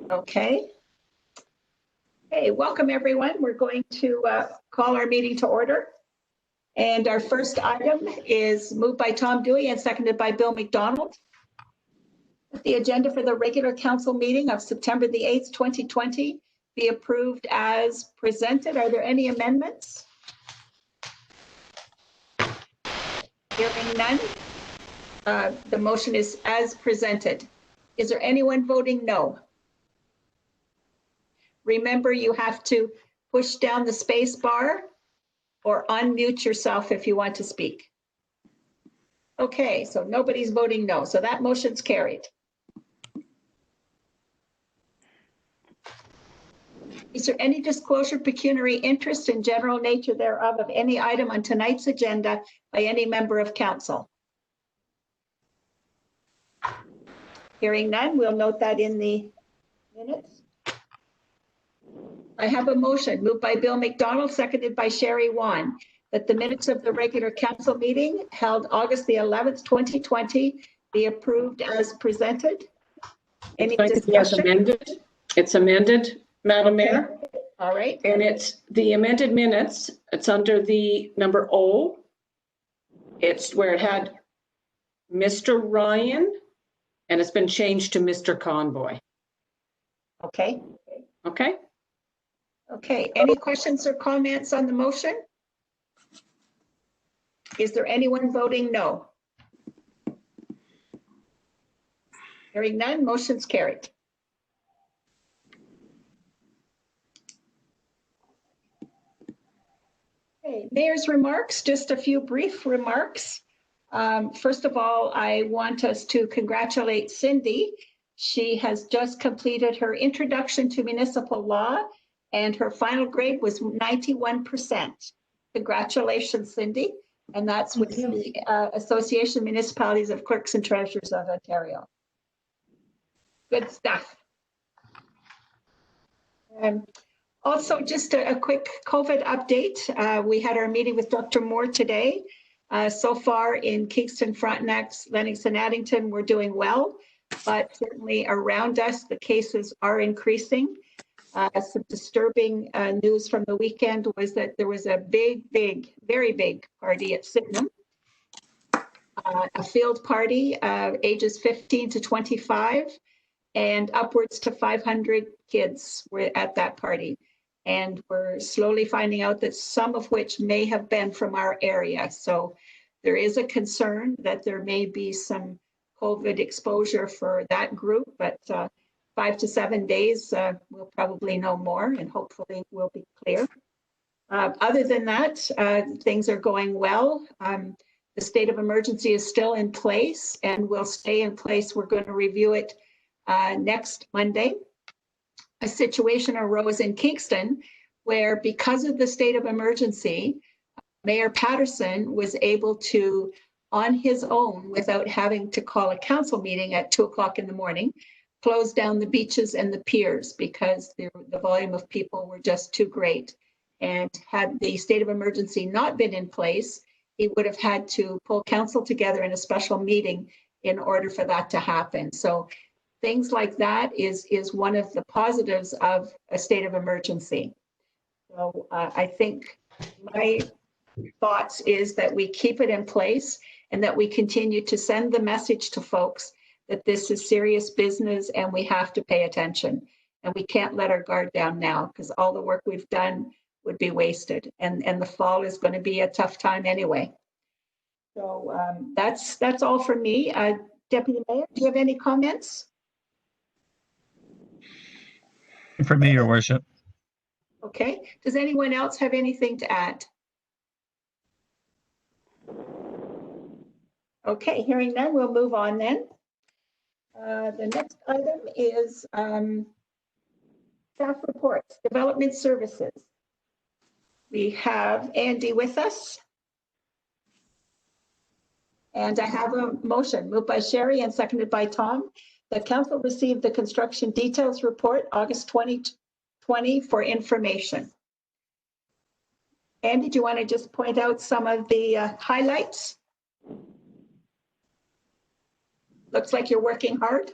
Okay. Hey, welcome everyone. We're going to call our meeting to order. And our first item is moved by Tom Dewey and seconded by Bill McDonald. The agenda for the regular council meeting of September the 8th, 2020 be approved as presented. Are there any amendments? Hearing none. The motion is as presented. Is there anyone voting no? Remember, you have to push down the space bar or unmute yourself if you want to speak. Okay, so nobody's voting no, so that motion's carried. Is there any disclosure of pecuniary interest in general nature thereof of any item on tonight's agenda by any member of council? Hearing none, we'll note that in the minutes. I have a motion moved by Bill McDonald, seconded by Sherry Wan, that the minutes of the regular council meeting held August the 11th, 2020 be approved as presented. Any discussion? It's amended, Madam Mayor. All right. And it's the amended minutes. It's under the number O. It's where it had Mr. Ryan, and it's been changed to Mr. Conboy. Okay. Okay. Okay. Any questions or comments on the motion? Is there anyone voting no? Hearing none, motion's carried. Okay, Mayor's remarks, just a few brief remarks. First of all, I want us to congratulate Cindy. She has just completed her introduction to municipal law and her final grade was 91%. Congratulations, Cindy. And that's with the Association of Municipalities of Clerks and Treasurers of Ontario. Good stuff. Also, just a quick COVID update. We had our meeting with Dr. Moore today. So far in Kingston, Frontenac, Lennox and Addington, we're doing well, but certainly around us, the cases are increasing. Some disturbing news from the weekend was that there was a very big party at Sydenham, a field party, ages 15 to 25, and upwards to 500 kids were at that party. And we're slowly finding out that some of which may have been from our area. So there is a concern that there may be some COVID exposure for that group, but 5 to 7 days, we'll probably know more and hopefully we'll be clear. Other than that, things are going well. The state of emergency is still in place and will stay in place. We're going to review it next Monday. A situation arose in Kingston where, because of the state of emergency, Mayor Patterson was able to, on his own, without having to call a council meeting at 2 o'clock in the morning, close down the beaches and the piers because the volume of people were just too great. And had the state of emergency not been in place, he would have had to pull council together in a special meeting in order for that to happen. So things like that is one of the positives of a state of emergency. So I think my thoughts is that we keep it in place and that we continue to send the message to folks that this is serious business and we have to pay attention. And we can't let our guard down now because all the work we've done would be wasted. And the fall is going to be a tough time anyway. So that's all for me. Deputy Mayor, do you have any comments? For me, Your Worship. Okay. Does anyone else have anything to add? Okay, hearing none, we'll move on then. The next item is staff reports, development services. We have Andy with us. And I have a motion moved by Sherry and seconded by Tom. The council received the construction details report August 2020 for information. Andy, do you want to just point out some of the highlights? Looks like you're working hard.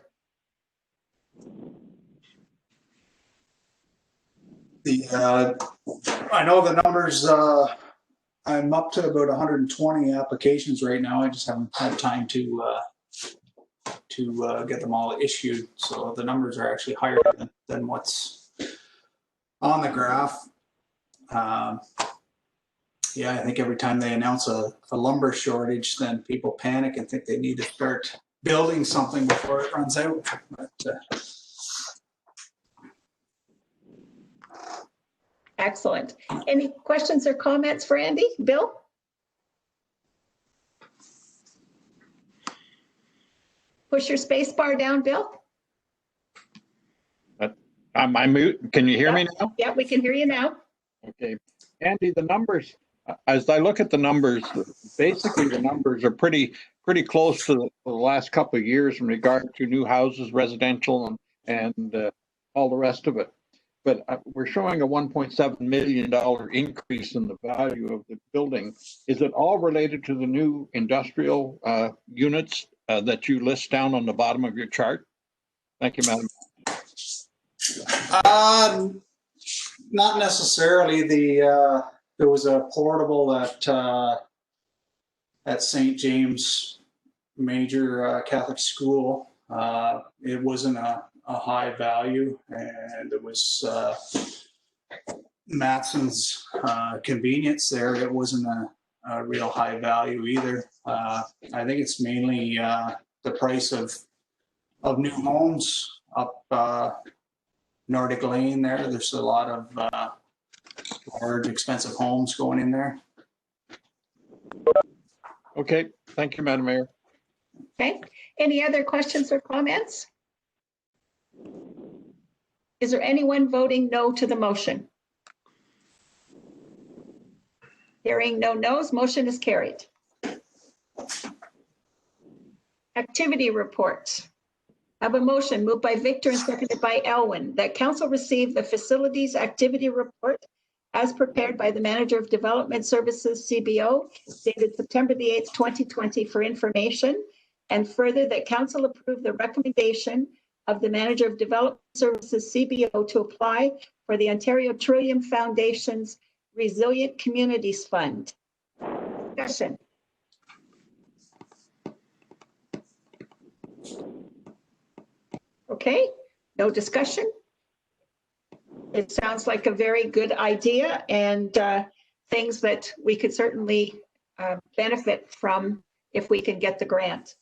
I know the numbers, I'm up to about 120 applications right now. I just haven't had time to get them all issued. So the numbers are actually higher than what's on the graph. Yeah, I think every time they announce a lumber shortage, then people panic and think they need to start building something before it runs out. But, Excellent. Any questions or comments for Andy? Bill? Push your space bar down, Bill. I mute. Can you hear me now? Yeah, we can hear you now. Okay. Andy, the numbers, as I look at the numbers, basically the numbers are pretty close to the last couple of years in regard to new houses, residential, and all the rest of it. But we're showing a $1.7 million increase in the value of the building. Is it all related to the new industrial units that you list down on the bottom of your chart? Thank you, Madam. not necessarily. There was a portable at St. James Major Catholic School. It wasn't a high value, and it was Matson's convenience there. It wasn't a real high value either. I think it's mainly the price of new homes up Nordic Lane there. There's a lot of large, expensive homes going in there. Okay, thank you, Madam Mayor. Okay. Any other questions or comments? Is there anyone voting no to the motion? Hearing no no's, motion is carried. Activity reports. I have a motion moved by Victor and seconded by Elwin that council receive the facilities activity report as prepared by the Manager of Development Services, CBO, dated September the 8th, 2020 for information, and further that council approve the recommendation of the Manager of Development Services, CBO, to apply for the Ontario Trillium Foundation's Resilient Communities Fund. Discussion. Okay, no discussion. It sounds like a very good idea and things that we could certainly benefit from if we can get the grant.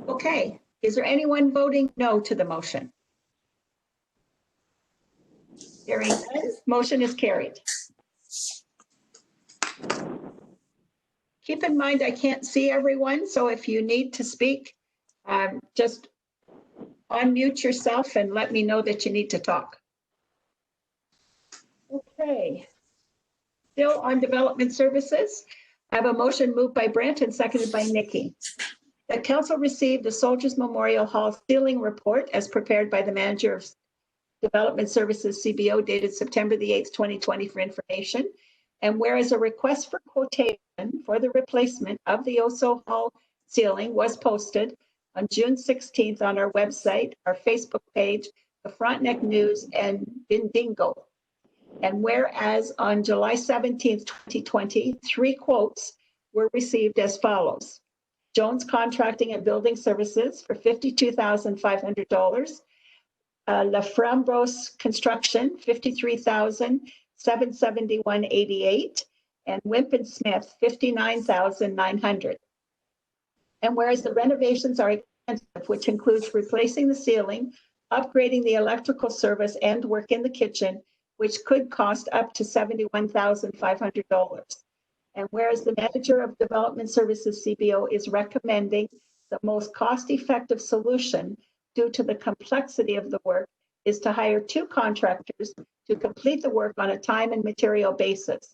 Okay, is there anyone voting no to the motion? Hearing none, motion is carried. Keep in mind, I can't see everyone, so if you need to speak, just unmute yourself and let me know that you need to talk. Okay. Still on development services, I have a motion moved by Brent and seconded by Nikki. The council received the Soldiers Memorial Hall ceiling report as prepared by the Manager of Development Services, CBO, dated September the 8th, 2020 for information. And whereas a request for quotation for the replacement of the Oso Hall ceiling was posted on June 16th on our website, our Facebook page, the Frontenac News, and Bindingo. And whereas on July 17th, 2020, 3 quotes were received as follows. Jones Contracting and Building Services for $52,500. La Frambros Construction, $53,771.88. And Wimp and Smith, $59,900. And whereas the renovations are extensive, which includes replacing the ceiling, upgrading the electrical service, and work in the kitchen, which could cost up to $71,500. And whereas the Manager of Development Services, CBO, is recommending the most cost-effective solution due to the complexity of the work is to hire 2 contractors to complete the work on a time and material basis.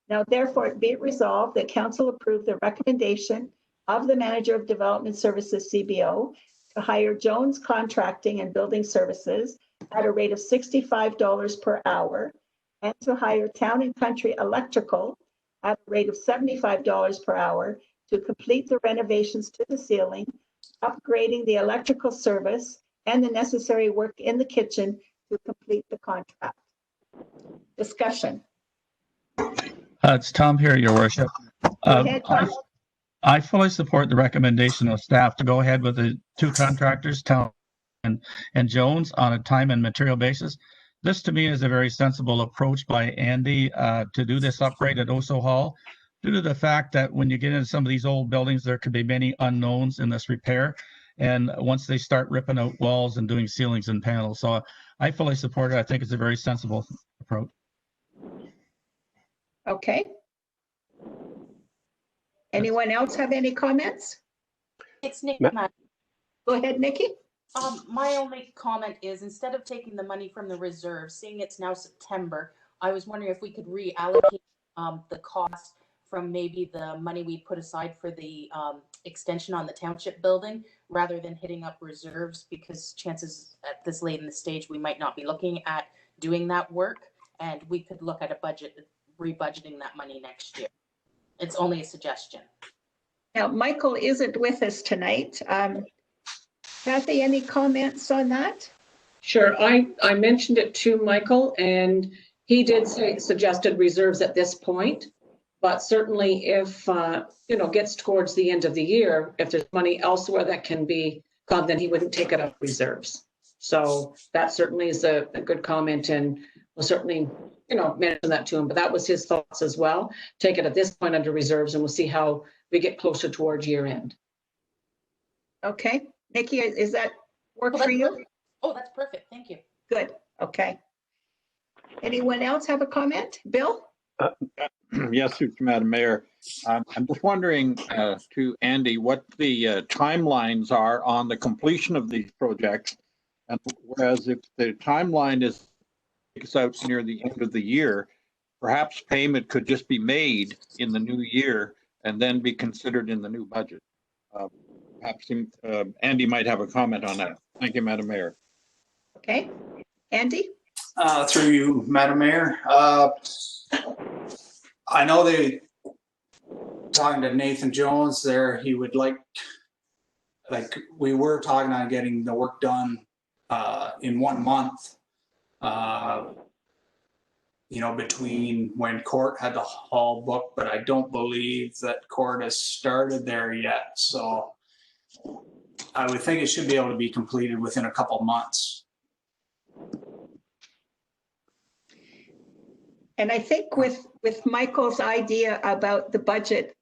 Now, therefore, it be it resolved that council approve the recommendation of the Manager of Development Services, CBO, to hire Jones Contracting and Building Services at a rate of $65 per hour, and to hire Town and Country Electrical at a rate of $75 per hour to complete the renovations to the ceiling, upgrading the electrical service, and the necessary work in the kitchen to complete the contract. Discussion. It's Tom here, Your Worship. Go ahead, Tom. I fully support the recommendation of staff to go ahead with the two contractors, Town and Jones, on a time and material basis. This to me is a very sensible approach by Andy to do this upgrade at Oso Hall, due to the fact that when you get into some of these old buildings, there could be many unknowns in this repair. And once they start ripping out walls and doing ceilings and panels. So I fully support it. I think it's a very sensible approach. Okay. Anyone else have any comments? It's Nick. Go ahead, Nikki. My only comment is, instead of taking the money from the reserve, seeing it's now September, I was wondering if we could reallocate the cost from maybe the money we put aside for the extension on the township building, rather than hitting up reserves, because chances at this late in the stage, we might not be looking at doing that work, and we could look at a budget, rebudgeting that money next year. It's only a suggestion. Now, Michael isn't with us tonight. Kathy, any comments on that? Sure, I mentioned it to Michael, and he did say suggested reserves at this point. But certainly if, gets towards the end of the year, if there's money elsewhere that can be gone, then he wouldn't take it up reserves. So that certainly is a good comment, and we'll certainly, mention that to him. But that was his thoughts as well. Take it at this point under reserves, and we'll see how we get closer towards year end. Okay. Nikki, is that work for you? Oh, that's perfect. Thank you. Good. Okay. Anyone else have a comment? Bill? Yes, Madam Mayor. I'm just wondering to Andy what the timelines are on the completion of these projects. And whereas if the timeline is out near the end of the year, perhaps payment could just be made in the new year and then be considered in the new budget. Perhaps Andy might have a comment on that. Thank you, Madam Mayor. Okay. Andy? Through you, Madam Mayor. I know they, talking to Nathan Jones there, he would like we were talking on getting the work done in 1 month, between when court had the hall booked, but I don't believe that court has started there yet. So I would think it should be able to be completed within a couple months. And I think with Michael's idea about the budget,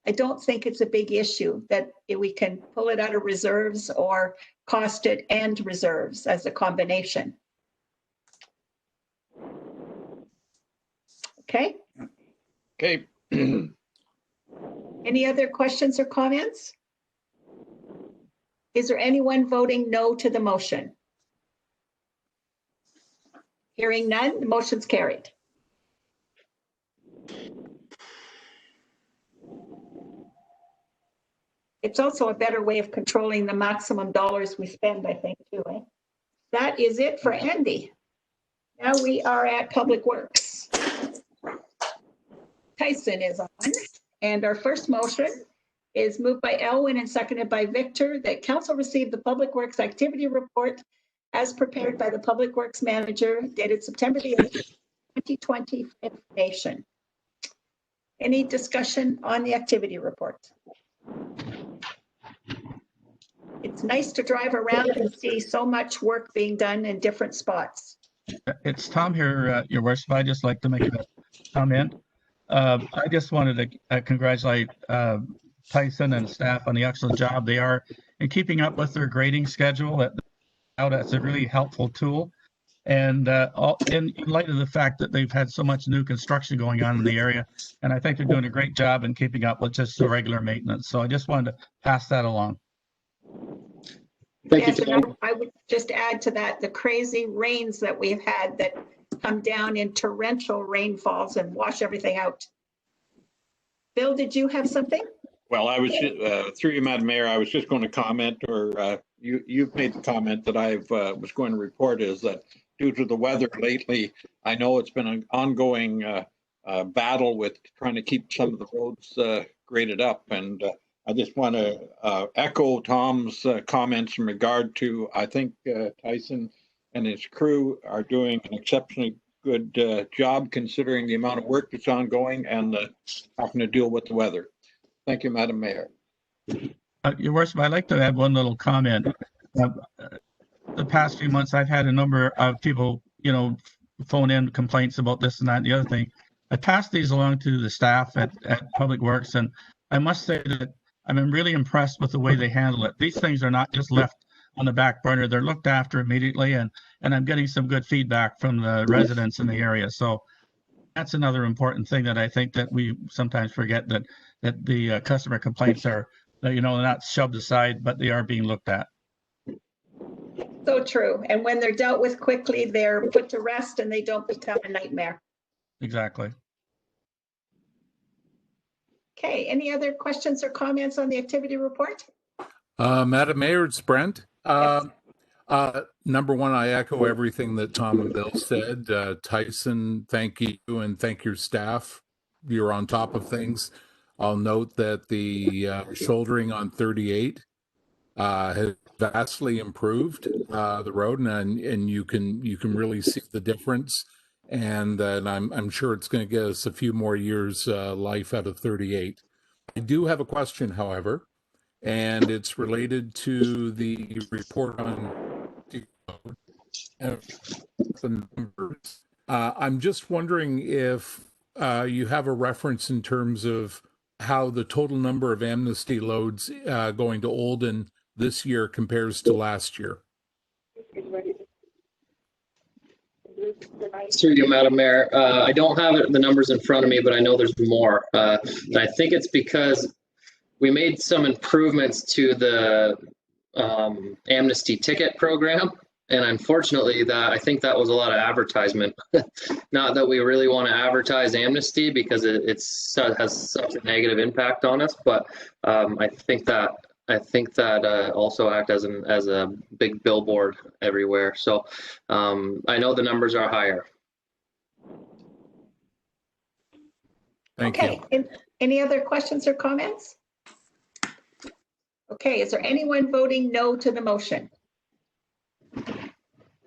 I don't think it's a big issue that we can pull it out of reserves or cost it and reserves as a combination. Okay. Okay. Any other questions or comments? Is there anyone voting no to the motion? Hearing none, the motion's carried. It's also a better way of controlling the maximum dollars we spend, I think, too. That is it for Andy. Now we are at Public Works. Tyson is on, and our first motion is moved by Elwin and seconded by Victor that council receive the Public Works activity report as prepared by the Public Works Manager dated September the 8th, 2020 for information. Any discussion on the activity report? It's nice to drive around and see so much work being done in different spots. It's Tom here, Your Worship. I'd just like to make a comment. I just wanted to congratulate Tyson and staff on the excellent job they are in keeping up with their grading schedule. That's a really helpful tool. And in light of the fact that they've had so much new construction going on in the area, and I think they're doing a great job in keeping up with just the regular maintenance. So I just wanted to pass that along. Thank you, Tom. I would just add to that the crazy rains that we've had that come down in torrential rainfalls and wash everything out. Bill, did you have something? Well, I was through you, Madam Mayor. I was just going to comment, or you've made the comment that I was going to report, is that due to the weather lately, I know it's been an ongoing battle with trying to keep some of the roads graded up, and I just want to echo Tom's comments in regard to, I think Tyson and his crew are doing an exceptionally job considering the amount of work that's ongoing and having to deal with the weather. Thank you, Madam Mayor. Your Worship, I'd like to add one little comment. The past few months, I've had a number of people, phone in complaints about this and that and the other thing. I passed these along to the staff at Public Works, and I must say that I'm really impressed with the way they handle it. These things are not just left on the back burner. They're looked after immediately, and I'm getting some good feedback from the residents in the area. So that's another important thing that I think that we sometimes forget, that the customer complaints are, not shoved aside, but they are being looked at. So true. And when they're dealt with quickly, they're put to rest and they don't become a nightmare. Exactly. Okay, any other questions or comments on the activity report? Madam Mayor, it's Brent. Yes. Number one, I echo everything that Tom and Bill said. Tyson, thank you, and thank your staff. You're on top of things. I'll note that the shouldering on 38 has vastly improved the road, and you can really see the difference. And I'm sure it's going to get us a few more years life out of 38. I do have a question, however, and it's related to the report on the numbers. I'm just wondering if you have a reference in terms of how the total number of amnesty loads going to Olden this year compares to last year. Through you, Madam Mayor. I don't have the numbers in front of me, but I know there's more. And I think it's because we made some improvements to the amnesty ticket program. And unfortunately, I think that was a lot of advertisement. Not that we really want to advertise amnesty because it has such a negative impact on us, but I think that also act as a big billboard everywhere. So I know the numbers are higher. Thank you. Okay, any other questions or comments? Okay, is there anyone voting no to the motion?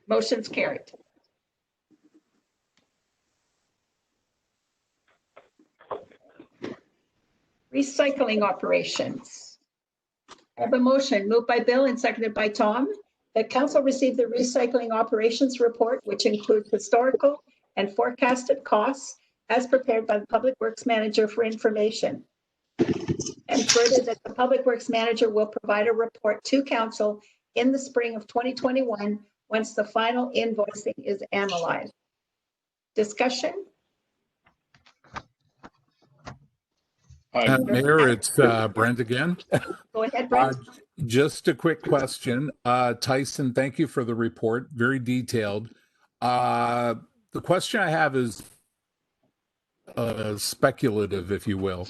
Motion's carried. Recycling operations. I have a motion moved by Bill and seconded by Tom that council receive the recycling operations report, which includes historical and forecasted costs as prepared by the Public Works Manager for information. And further, that the Public Works Manager will provide a report to council in the spring of 2021 once the final invoicing is analyzed. Discussion? Mayor, it's Brent again. Go ahead, Brent. Just a quick question. Tyson, thank you for the report, very detailed. The question I have is speculative, if you will.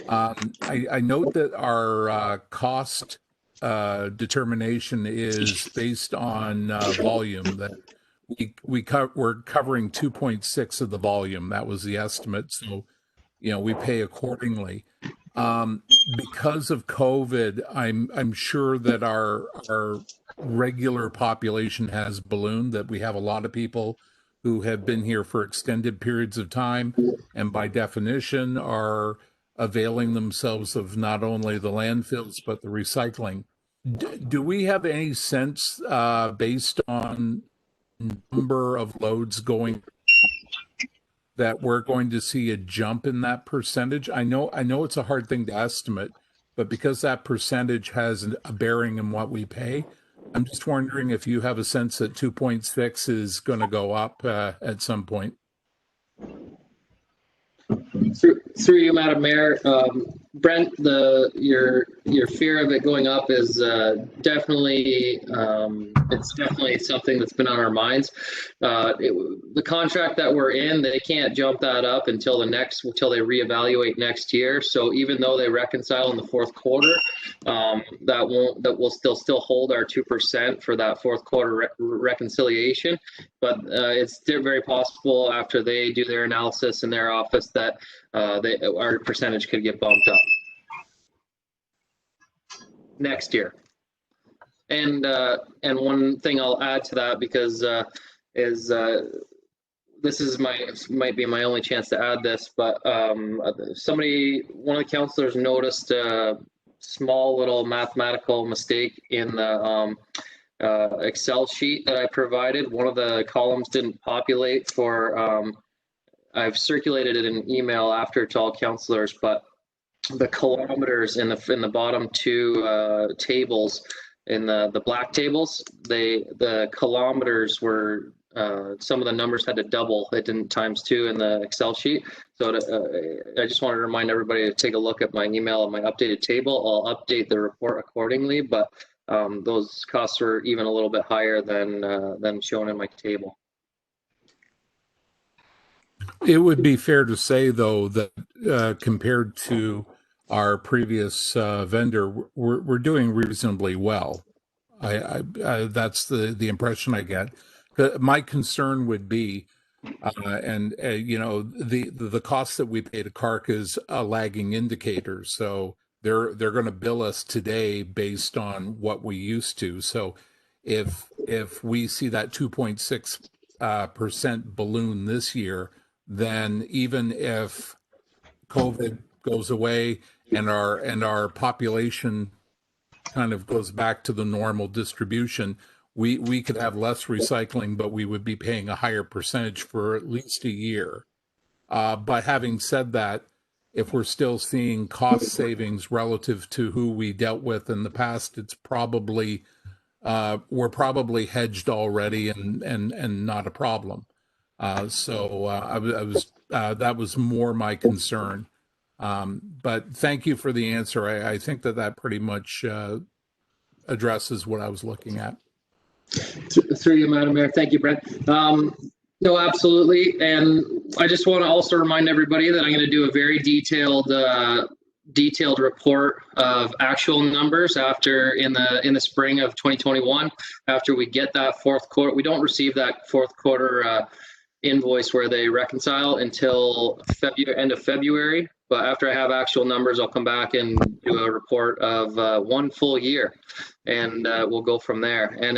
I note that our cost determination is based on volume, that we're covering 2.6 of the volume. That was the estimate. So, we pay accordingly. Because of COVID, I'm sure that our regular population has ballooned, that we have a lot of people who have been here for extended periods of time, and by definition are availing themselves of not only the landfills, but the recycling. Do we have any sense, based on number of loads going, that we're going to see a jump in that percentage? I know it's a hard thing to estimate, but because that percentage has a bearing in what we pay, I'm just wondering if you have a sense that 2.6 is going to go up at some point. Through you, Madam Mayor, Brent, your fear of it going up is definitely it's definitely something that's been on our minds. The contract that we're in, they can't jump that up until they reevaluate next year. So even though they reconcile in the fourth quarter, that will still hold our 2% for that fourth quarter reconciliation. But it's very possible after they do their analysis in their office that our percentage could get bumped up next year. And one thing I'll add to that, because this is might be my only chance to add this, but one of the counselors noticed a small little mathematical mistake in the Excel sheet that I provided. One of the columns didn't populate for, I've circulated it in an email after to all counselors, but the kilometers in the bottom two tables, in the black tables, the kilometers were, some of the numbers had to double. It didn't times 2 in the Excel sheet. So I just wanted to remind everybody to take a look at my email and my updated table. I'll update the report accordingly, but those costs were even a little bit higher than shown in my table. It would be fair to say, though, that compared to our previous vendor, we're doing reasonably well. I that's the impression I get. My concern would be, you know, the cost that we pay to CARC is a lagging indicator. So they're going to bill us today based on what we used to. So if we see that 2.6% balloon this year, then even if COVID goes away and our population kind of goes back to the normal distribution, we could have less recycling, but we would be paying a higher percentage for at least a year. But having said that, if we're still seeing cost savings relative to who we dealt with in the past, it's probably we're probably hedged already and not a problem. So I was that was more my concern. But thank you for the answer. I think that pretty much addresses what I was looking at. Through you, Madam Mayor. Thank you, Brent. No, absolutely. And I just want to also remind everybody that I'm going to do a very detailed report of actual numbers after in the spring of 2021, after we get that fourth quarter. We don't receive that fourth quarter invoice where they reconcile until end of February. But after I have actual numbers, I'll come back and do a report of 1 full year, and we'll go from there. And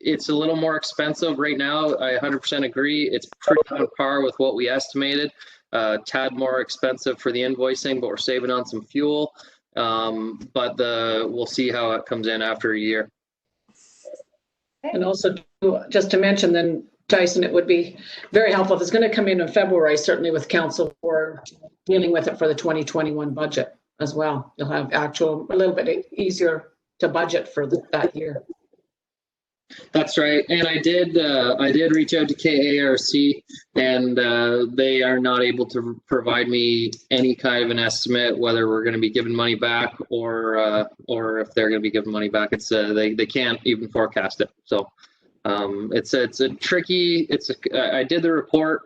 it's a little more expensive right now. I 100% agree. It's pretty on par with what we estimated. Tad more expensive for the invoicing, but we're saving on some fuel. But we'll see how it comes in after a year. And also, just to mention then, Tyson, it would be very helpful if it's going to come in February, certainly with council for dealing with it for the 2021 budget as well. You'll have actual a little bit easier to budget for that year. That's right. And I did reach out to KARC, and they are not able to provide me any kind of an estimate whether we're going to be giving money back or if they're going to be giving money back. It's they can't even forecast it. So it's a tricky. I did the report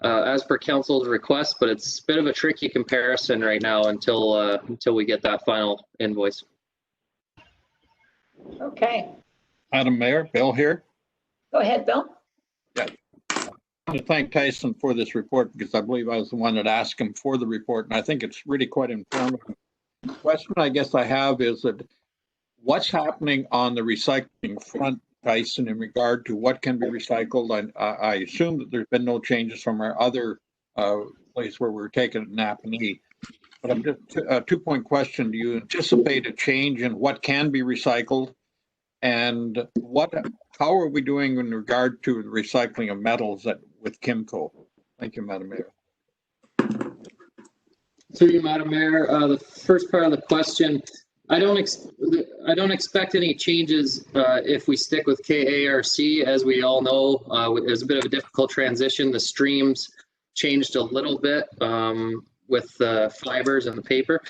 as per council's request, but it's a bit of a tricky comparison right now until we get that final invoice. Okay, Madam Mayor, Bill here. go ahead, Bill. I want to thank Tyson for this report because I believe I was the one that asked him for the report, and I think it's really quite informative. The question I guess I have is that what's happening on the recycling front, Tyson, in regard to what can be recycled? I assume that there's been no changes from our other place where we're taking it Napanee. But I'm just a 2-point question. Do you anticipate a change in what can be recycled? And how are we doing in regard to the recycling of metals with Kimco? Thank you, Madam Mayor. Through you, Madam Mayor. The first part of the question, I don't expect any changes if we stick with KARC. As we all know, it was a bit of a difficult transition. The streams changed a little bit with the fibers and the paper.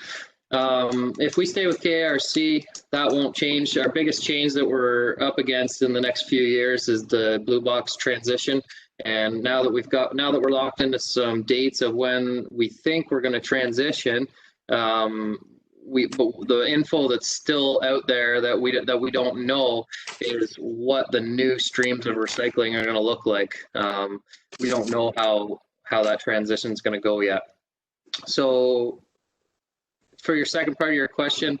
If we stay with KARC, that won't change. Our biggest change that we're up against in the next few years is the blue box transition. And now that we're locked into some dates of when we think we're going to transition, but the info that's still out there that we don't know is what the new streams of recycling are going to look like. We don't know how that transition is going to go yet. So for your second part of your question,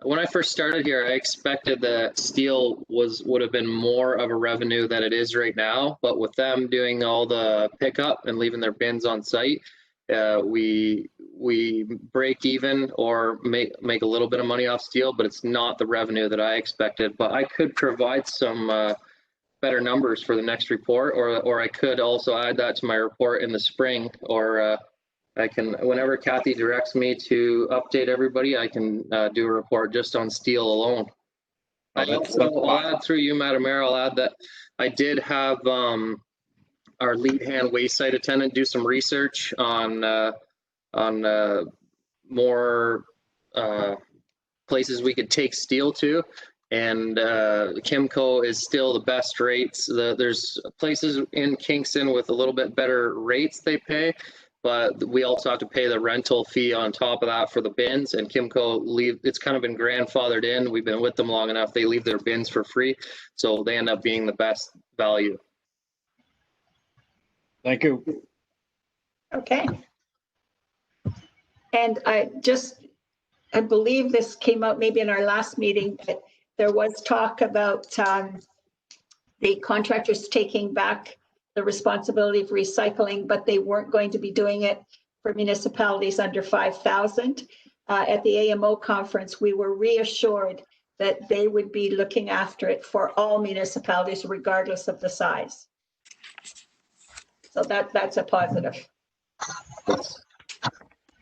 when I first started here, I expected that steel would have been more of a revenue than it is right now. But with them doing all the pickup and leaving their bins on site, we break even or make a little bit of money off steel, but it's not the revenue that I expected. But I could provide some better numbers for the next report, or I could also add that to my report in the spring, or I can, whenever Kathy directs me to update everybody, I can do a report just on steel alone. I'll add through you, Madam Mayor, I'll add that I did have our lead hand waste site attendant do some research on more places we could take steel to. And Kimco is still the best rates. There's places in Kingston with a little bit better rates they pay, but we also have to pay the rental fee on top of that for the bins. And Kimco it's kind of been grandfathered in. We've been with them long enough. They leave their bins for free, so they end up being the best value. Thank you. Okay. And I believe this came out maybe in our last meeting, that there was talk about the contractors taking back the responsibility of recycling, but they weren't going to be doing it for municipalities under 5,000. At the AMO conference, we were reassured that they would be looking after it for all municipalities, regardless of the size. So that's a positive.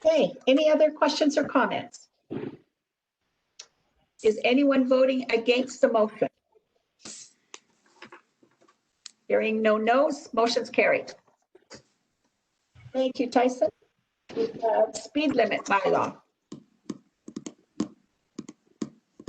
Okay, any other questions or comments? Is anyone voting against the motion? Hearing no no's, motion's carried. Thank you, Tyson. We have speed limit bylaw.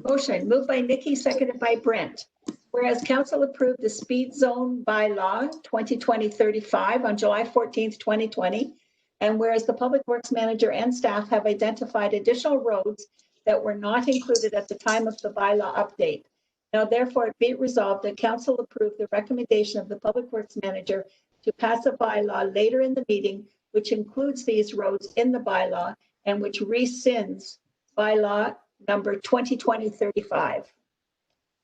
Motion moved by Nikki, seconded by Brent. Whereas council approved the speed zone bylaw 2020-35 on July 14th, 2020, and whereas the Public Works Manager and staff have identified additional roads that were not included at the time of the bylaw update. Now therefore be it resolved that council approve the recommendation of the Public Works Manager to pass a bylaw later in the meeting, which includes these roads in the bylaw and which rescinds bylaw number 2020-35.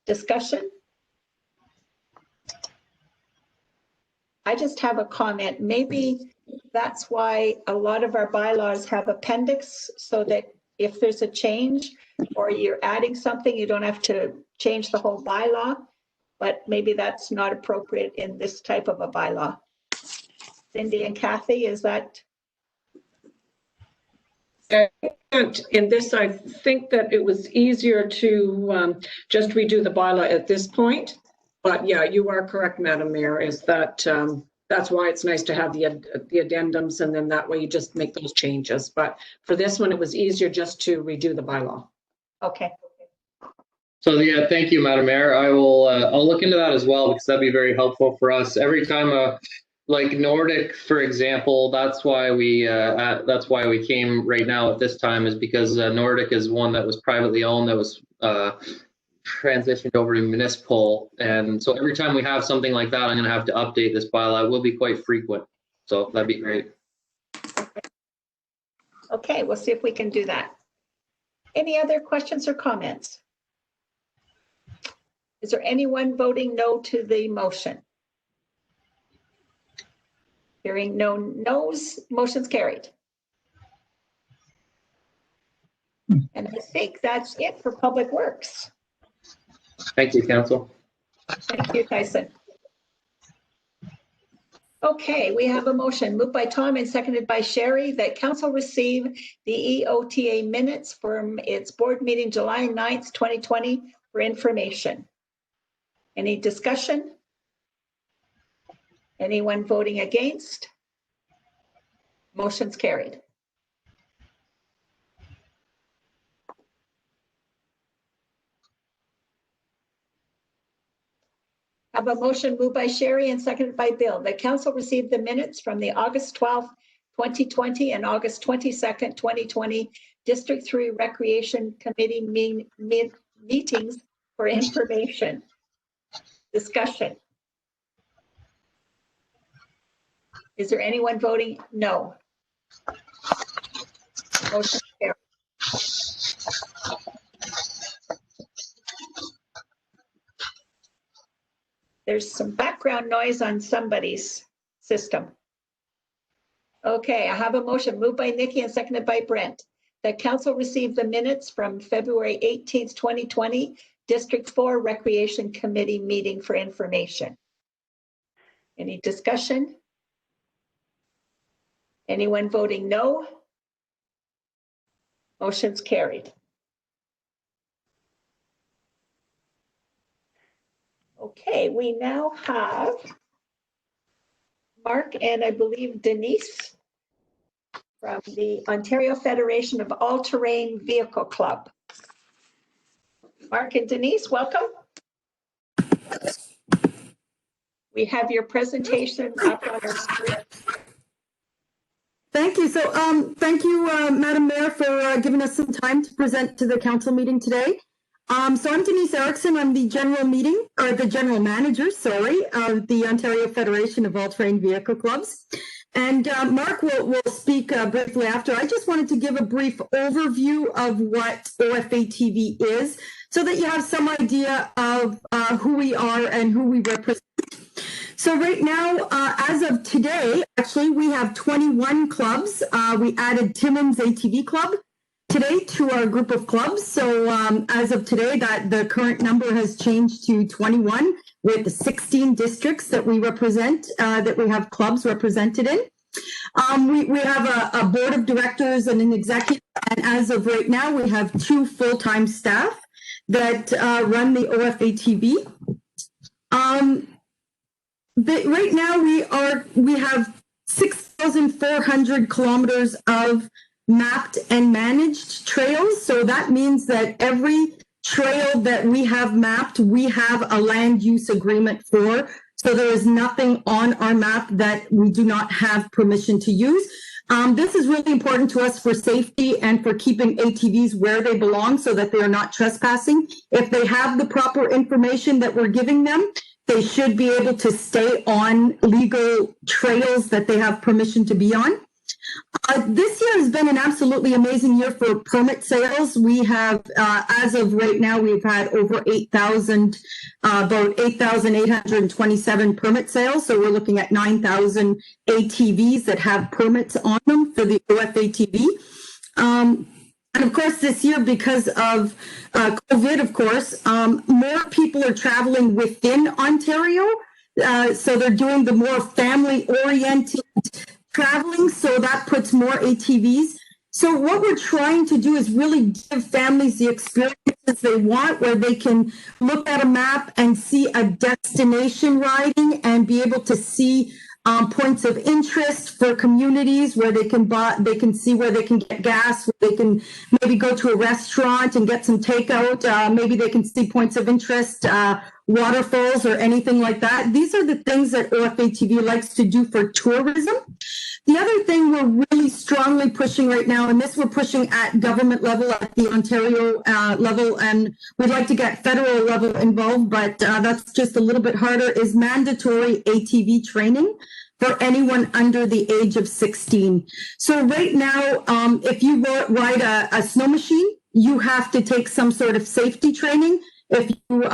Discussion? I just have a comment. Maybe that's why a lot of our bylaws have appendix, so that if there's a change or you're adding something, you don't have to change the whole bylaw, but maybe that's not appropriate in this type of a bylaw. Cindy and Kathy, is that? In this, I think that it was easier to just redo the bylaw at this point. But yeah, you are correct, Madam Mayor, is that that's why it's nice to have the addendums, and then that way you just make those changes. But for this one, it was easier just to redo the bylaw. Okay. So yeah, thank you, Madam Mayor. I'll look into that as well, because that'd be very helpful for us. Every time like Nordic, for example, that's why we came right now at this time, is because Nordic is one that was privately owned, that was transitioned over to municipal, and so every time we have something like that, I'm going to have to update this bylaw. It will be quite frequent, so that'd be great. Okay, we'll see if we can do that. Any other questions or comments? Is there anyone voting no to the motion? Hearing no no's, motion's carried. And I think that's it for Public Works. Thank you, Council. Thank you, Tyson. Okay, we have a motion moved by Tom and seconded by Sherry that council receive the EOTA minutes from its board meeting July 9th, 2020 for information. Any discussion? Anyone voting against? Motion's carried. I have a motion moved by Sherry and seconded by Bill that council received the minutes from the August 12th, 2020 and August 22nd, 2020 District 3 Recreation Committee meetings for information. Discussion. Is there anyone voting no? Motion carried. There's some background noise on somebody's system. Okay, I have a motion moved by Nikki and seconded by Brent that council receive the minutes from February 18th, 2020, District 4 Recreation Committee meeting for information. Any discussion? Anyone voting no? Motion's carried. Okay, we now have Mark and I believe Denise from the Ontario Federation of All-Terrain Vehicle Club. Mark and Denise, welcome. We have your presentation up on our screen. Thank you. So thank you, Madam Mayor, for giving us some time to present to the council meeting today. So I'm Denise Erickson. I'm the general manager, sorry, of the Ontario Federation of All-Terrain Vehicle Clubs. And Mark will speak briefly after. I just wanted to give a brief overview of what OFATV is so that you have some idea of who we are and who we represent. So right now, as of today, actually, we have 21 clubs. We added Timmins ATV Club today to our group of clubs. So as of today, the current number has changed to 21 with 16 districts that we represent, that we have clubs represented in. We have a board of directors and an executive, and as of right now, we have 2 full-time staff that run the OFATV. Right now, we have 6,400 kilometers of mapped and managed trails. So that means that every trail that we have mapped, we have a land use agreement for. So there is nothing on our map that we do not have permission to use. This is really important to us for safety and for keeping ATVs where they belong so that they are not trespassing. If they have the proper information that we're giving them, they should be able to stay on legal trails that they have permission to be on. This year has been an absolutely amazing year for permit sales. We have, as of right now, we've had over 8,000, about 8,827 permit sales. So we're looking at 9,000 ATVs that have permits on them for the OFATV. And of course, this year, because of COVID, of course, more people are traveling within Ontario. So they're doing the more family-oriented traveling, so that puts more ATVs. So what we're trying to do is really give families the experiences they want, where they can look at a map and see a destination riding and be able to see points of interest for communities where they can see where they can get gas, where they can maybe go to a restaurant and get some takeout. Maybe they can see points of interest, waterfalls or anything like that. These are the things that OFATV likes to do for tourism. The other thing we're really strongly pushing right now, and this we're pushing at government level, at the Ontario level, and we'd like to get federal level involved, but that's just a little bit harder, is mandatory ATV training for anyone under the age of 16. So right now, if you ride a snow machine, you have to take some sort of safety training. If you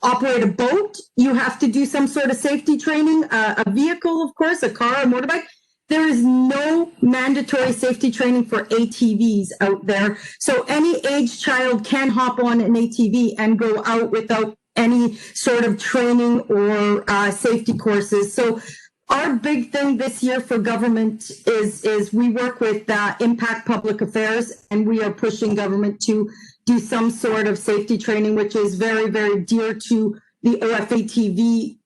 operate a boat, you have to do some sort of safety training. A vehicle, of course, a car, a motorbike. There is no mandatory safety training for ATVs out there. So any age child can hop on an ATV and go out without any sort of training or safety courses. So our big thing this year for government is we work with Impact Public Affairs, and we are pushing government to do some sort of safety training, which is very, very dear to the OFATV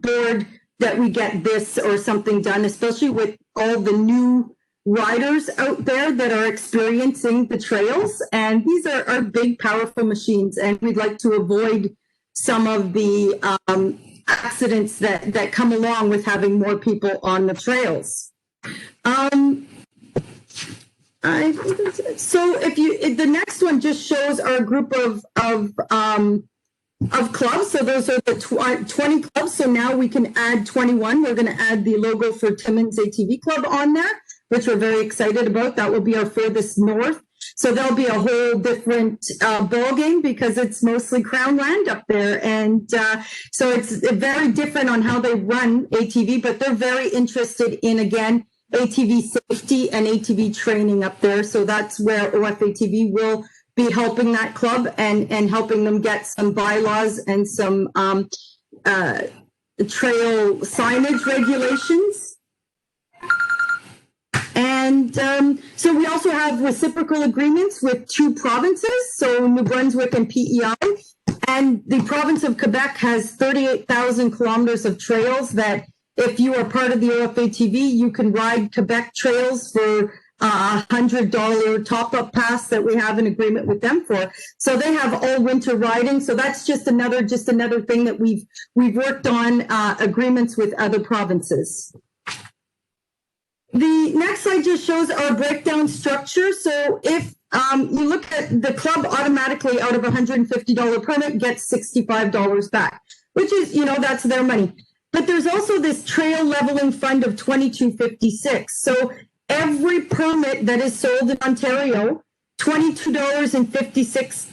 board, that we get this or something done, especially with all the new riders out there that are experiencing the trails. And these are big, powerful machines, and we'd like to avoid some of the accidents that come along with having more people on the trails. So if the next one just shows our group of clubs. So those are the 20 clubs. So now we can add 21. We're going to add the logo for Timmins ATV Club on there, which we're very excited about. That will be our furthest north. So there'll be a whole different ball game because it's mostly Crown land up there. And so it's very different on how they run ATV, but they're very interested in, again, ATV safety and ATV training up there. So that's where OFATV will be helping that club and helping them get some bylaws and some trail signage regulations. And so we also have reciprocal agreements with 2 provinces, so New Brunswick and PEI. And the province of Quebec has 38,000 kilometers of trails that if you are part of the OFATV, you can ride Quebec trails for $100 top-up pass that we have an agreement with them for. So they have all winter riding. So that's just another thing that we've worked on agreements with other provinces. The next slide just shows our breakdown structure. So if you look at the club, automatically out of $150 permit gets $65 back, which is, that's their money. But there's also this trail leveling fund of $22.56. So every permit that is sold in Ontario, $22.56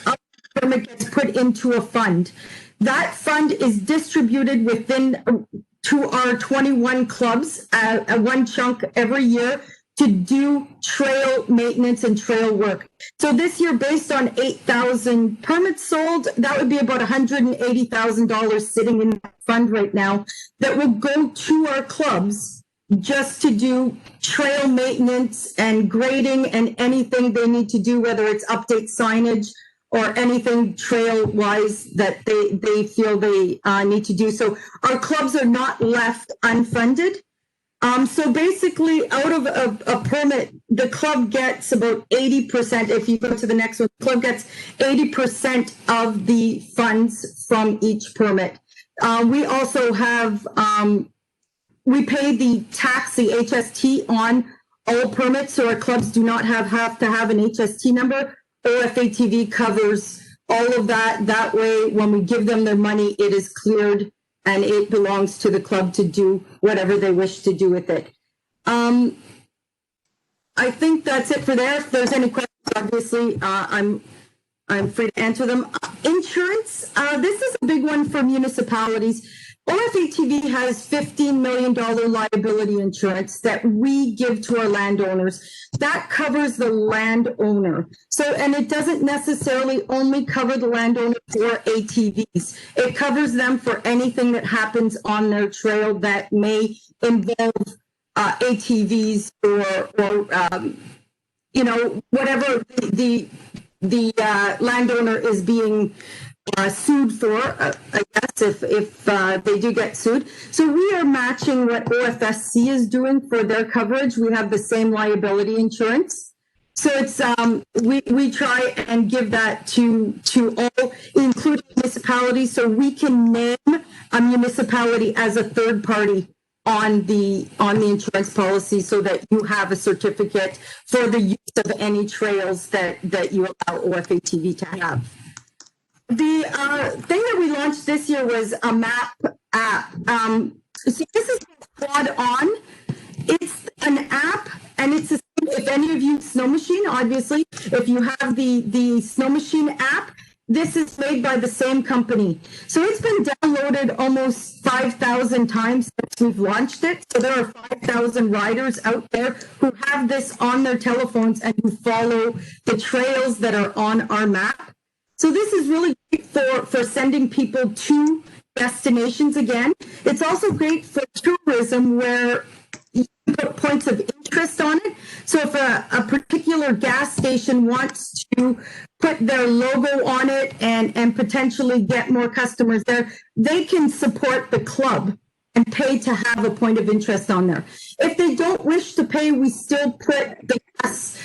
of the permit gets put into a fund. That fund is distributed within to our 21 clubs, one chunk every year to do trail maintenance and trail work. So this year, based on 8,000 permits sold, that would be about $180,000 sitting in that fund right now that will go to our clubs just to do trail maintenance and grading and anything they need to do, whether it's update signage or anything trail-wise that they feel they need to do. So our clubs are not left unfunded. So basically, out of a permit, the club gets about 80%. If you go to the next one, the club gets 80% of the funds from each permit. We also have, we pay the tax, the HST, on all permits, so our clubs do not have to have an HST number. OFATV covers all of that. That way, when we give them their money, it is cleared and it belongs to the club to do whatever they wish to do with it. I think that's it for there. If there's any questions, obviously, I'm free to answer them. Insurance, this is a big one for municipalities. OFATV has $15 million liability insurance that we give to our landowners. That covers the landowner. So, and it doesn't necessarily only cover the landowner for ATVs. It covers them for anything that happens on their trail that may involve ATVs or whatever the landowner is being sued for, I guess, if they do get sued. So we are matching what OFSC is doing for their coverage. We have the same liability insurance. So it's we try and give that to all, including municipalities, so we can name a municipality as a third party on the insurance policy, so that you have a certificate for the use of any trails that you allow OFATV to have. The thing that we launched this year was a map app. So this is Quad On. It's an app, and it's if any of you Snow Machine, obviously, if you have the Snow Machine app, this is made by the same company. So it's been downloaded almost 5,000 times since we've launched it. So there are 5,000 riders out there who have this on their telephones and who follow the trails that are on our map. So this is really great for sending people to destinations again. It's also great for tourism, where you put points of interest on it. So if a particular gas station wants to put their logo on it and potentially get more customers there, they can support the club and pay to have a point of interest on there. If they don't wish to pay, we still put the gas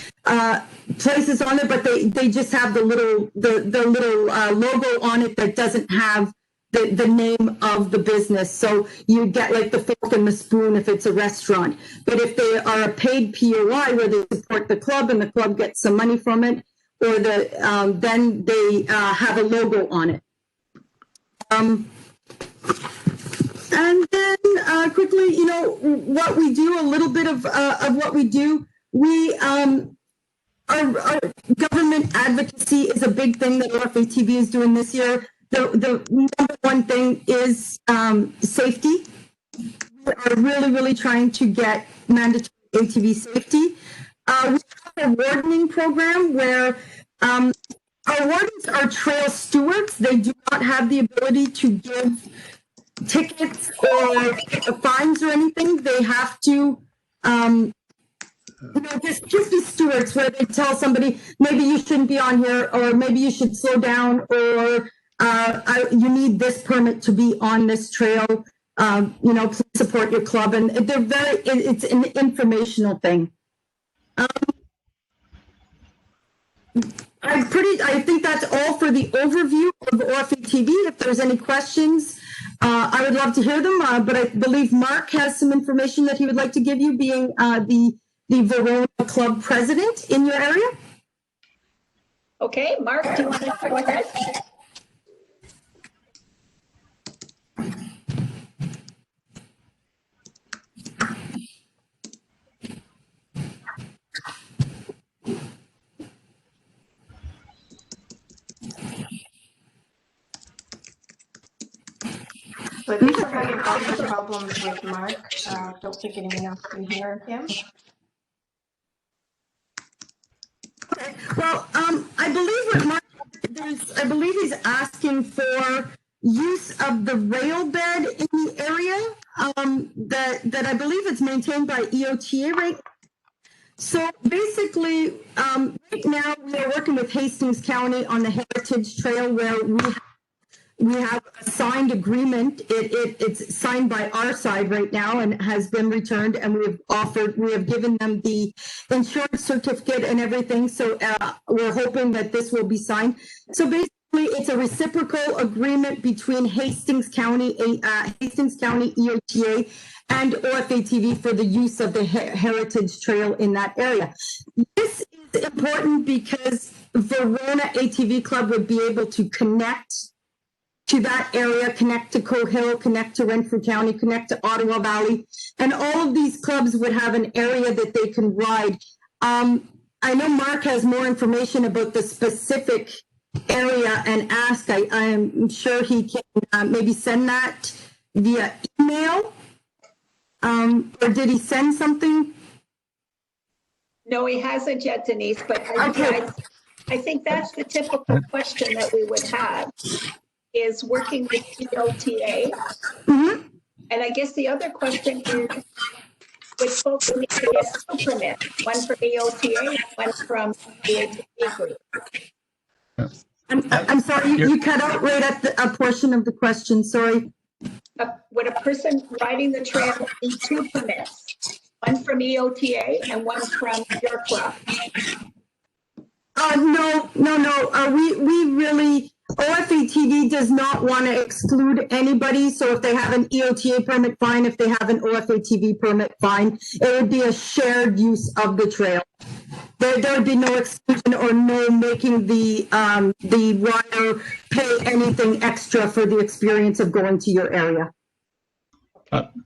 places on it, but they just have the little logo on it that doesn't have the name of the business. So you get like the fork and the spoon if it's a restaurant. But if they are a paid POI where they support the club and the club gets some money from it, or then they have a logo on it. And then quickly, what we do, a little bit of what we do. We our government advocacy is a big thing that OFATV is doing this year. The number one thing is safety. We are really trying to get mandatory ATV safety. We have a wardening program where our wardens are trail stewards. They do not have the ability to give tickets or fines or anything. They have to just be stewards, where they tell somebody, maybe you shouldn't be on here, or maybe you should slow down, or you need this permit to be on this trail. Please support your club. And it's an informational thing. I think that's all for the overview of OFATV. If there's any questions, I would love to hear them, but I believe Mark has some information that he would like to give you, being the Verona Club president in your area. Okay, Mark, do you want to go ahead? So I think we're having audio problems with Mark. Don't think anyone else can hear him. Okay. Well, I believe what Mark I believe he's asking for use of the rail bed in the area that I believe it's maintained by EOTA right. So basically, right now we are working with Hastings County on the Heritage Trail, where we have a signed agreement. It's signed by our side right now and has been returned, and we have given them the insurance certificate and everything. So we're hoping that this will be signed. So basically, it's a reciprocal agreement between Hastings County EOTA and OFATV for the use of the Heritage Trail in that area. This is important because Verona ATV Club would be able to connect to that area, connect to Coe Hill, connect to Renfrew County, connect to Ottawa Valley, and all of these clubs would have an area that they can ride. I know Mark has more information about the specific area and ask. I'm sure he can maybe send that via email. Or did he send something? No, he hasn't yet, Denise, but I think that's the typical question that we would have, is working with EOTA. Mm-hmm. And I guess the other question is, would folks need to get two permits, one from EOTA and one from the ATV group? I'm sorry, you cut out right at a portion of the question, sorry. Would a person riding the trail need two permits, one from EOTA and one from your club? No. We really, OFATV does not want to exclude anybody. So if they have an EOTA permit, fine. If they have an OFATV permit, fine. It would be a shared use of the trail. There would be no exclusion or no making the rider pay anything extra for the experience of going to your area.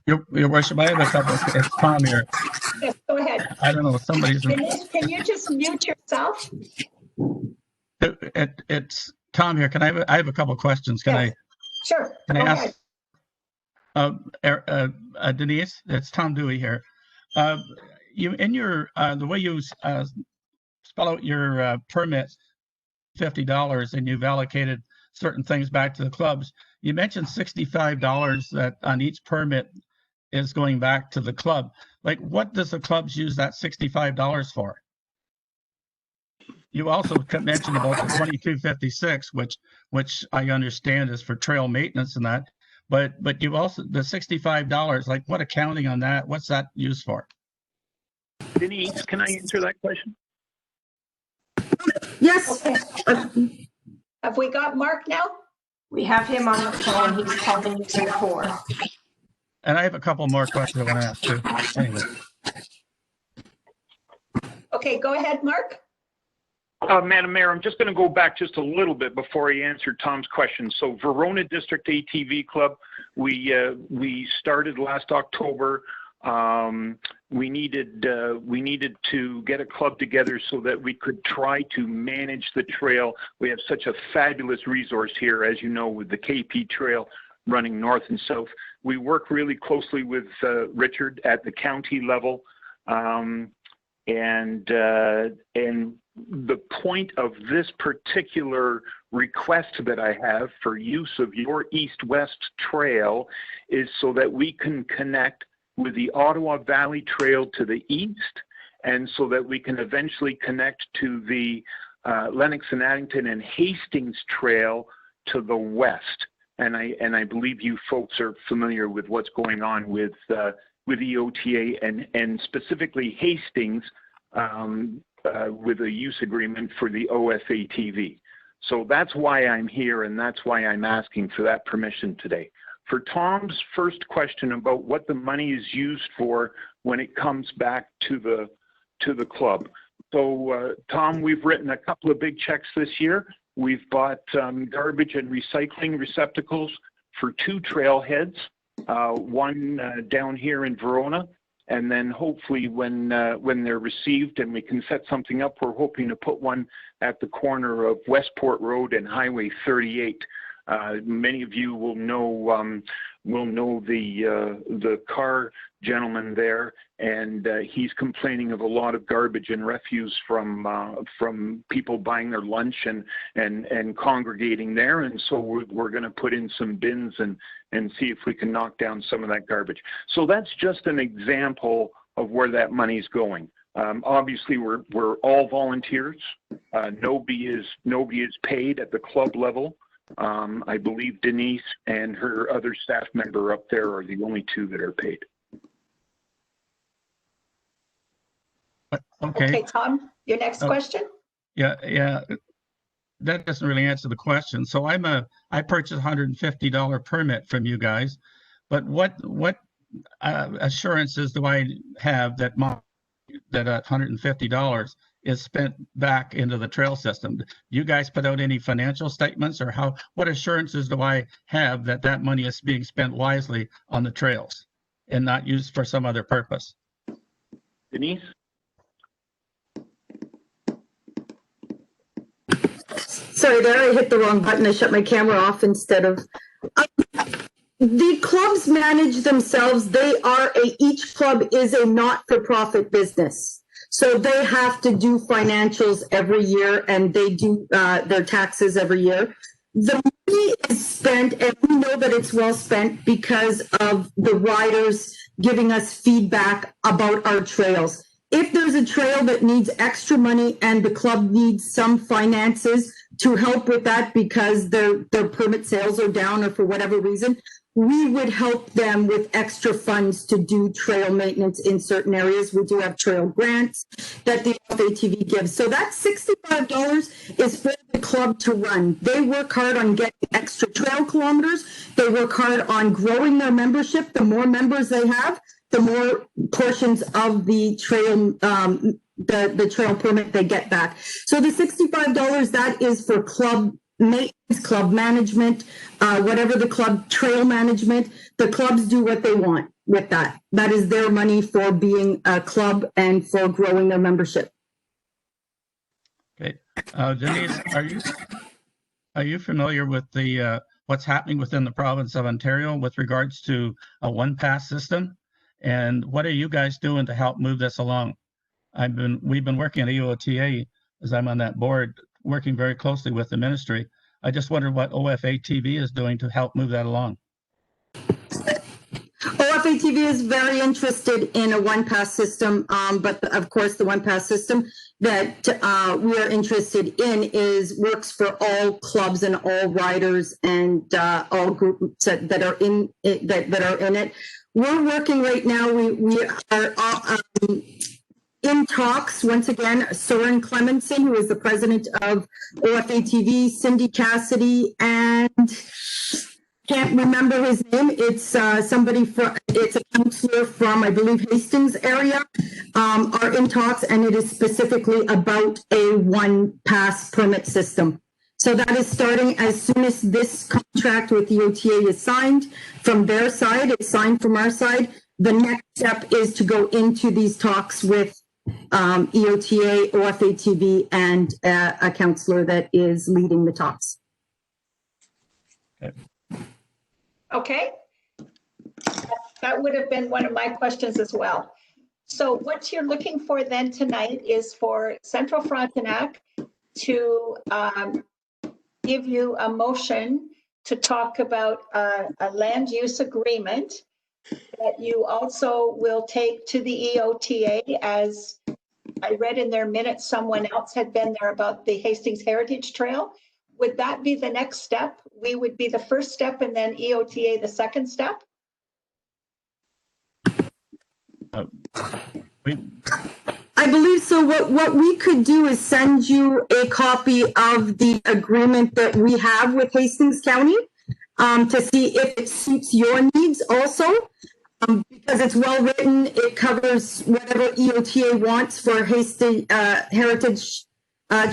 Your worship, I have a couple. It's Tom here. Yes, go ahead. I don't know. Somebody's. Can you just mute yourself? It's Tom here. I have a couple questions. Can yes. Sure. Can I ask Denise? It's Tom Dewey here. You in your the way you spell out your permits, $50, and you've allocated certain things back to the clubs. You mentioned $65 that on each permit is going back to the club. Like, what does the clubs use that $65 for? You also mentioned about the 2256, which I understand is for trail maintenance and that. But you also, the $65, like, what accounting on that? What's that used for? Denise, can I answer that question? Yes. Okay. Have we got Mark now? We have him on the phone. He's calling before. And I have a couple more questions I want to ask too. Anyway. Okay, go ahead, Mark. Madam Mayor, I'm just going to go back just a little bit before I answer Tom's question. So Verona District ATV Club, we started last October. we needed to get a club together so that we could try to manage the trail. We have such a fabulous resource here, as you know, with the KP Trail running north and south. We work really closely with Richard at the county level, and the point of this particular request that I have for use of your east-west trail is so that we can connect with the Ottawa Valley Trail to the east, and so that we can eventually connect to the Lennox and Addington and Hastings Trail to the west. And I believe you folks are familiar with what's going on with EOTA and specifically Hastings with a use agreement for the OFATV. So that's why I'm here, and that's why I'm asking for that permission today. For Tom's first question about what the money is used for when it comes back to the club. So Tom, we've written a couple of big checks this year. We've bought garbage and recycling receptacles for 2 trailheads, one down here in Verona, and then hopefully when they're received and we can set something up, we're hoping to put one at the corner of Westport Road and Highway 38. Many of you will know the car gentleman there, and he's complaining of a lot of garbage and refuse from people buying their lunch and congregating there. And so we're going to put in some bins and see if we can knock down some of that garbage. So that's just an example of where that money's going. Obviously, we're all volunteers. Nobody is paid at the club level. I believe Denise and her other staff member up there are the only 2 that are paid. Okay, Tom, your next question? Yeah. That doesn't really answer the question. So I purchased $150 permit from you guys, but what assurances do I have that that $150 is spent back into the trail system? Do you guys put out any financial statements, or what assurances do I have that that money is being spent wisely on the trails and not used for some other purpose? Denise? Sorry, there I hit the wrong button. I shut my camera off instead of. The clubs manage themselves. Each club is a not-for-profit business. So they have to do financials every year, and they do their taxes every year. The money is spent, and we know that it's well spent because of the riders giving us feedback about our trails. If there's a trail that needs extra money and the club needs some finances to help with that because their permit sales are down or for whatever reason, we would help them with extra funds to do trail maintenance in certain areas. We do have trail grants that the FATV gives. So that $65 is for the club to run. They work hard on getting extra trail kilometers. They work hard on growing their membership. The more members they have, the more portions of the trail the trail permit they get back. So the $65, that is for club maintenance, club management, whatever the club trail management. The clubs do what they want with that. That is their money for being a club and for growing their membership. Okay, Denise, are you familiar with the what's happening within the province of Ontario with regards to a one-pass system? And what are you guys doing to help move this along? We've been working at EOTA, as I'm on that board, working very closely with the ministry. I just wonder what OFATV is doing to help move that along. OFATV is very interested in a one-pass system, but of course the one-pass system that we are interested in works for all clubs and all riders and all groups that are in it. We're working right now. We are in talks, once again, Soren Clemenson, who is the president of OFATV, Cindy Cassidy, and can't remember his name. It's it's a counselor from, I believe, Hastings area, are in talks, and it is specifically about a one-pass permit system. So that is starting as soon as this contract with the OTA is signed from their side. It's signed from our side. the next step is to go into these talks with EOTA, OFATV, and a counselor that is leading the talks. Okay. That would have been one of my questions as well. So what you're looking for then tonight is for Central Frontenac to give you a motion to talk about a land use agreement that you also will take to the EOTA. As I read in their minutes, someone else had been there about the Hastings Heritage Trail. Would that be the next step? We would be the first step and then EOTA the second step? I believe so. What we could do is send you a copy of the agreement that we have with Hastings County to see if it suits your needs also. Because it's well written, it covers whatever EOTA wants for Hastings Heritage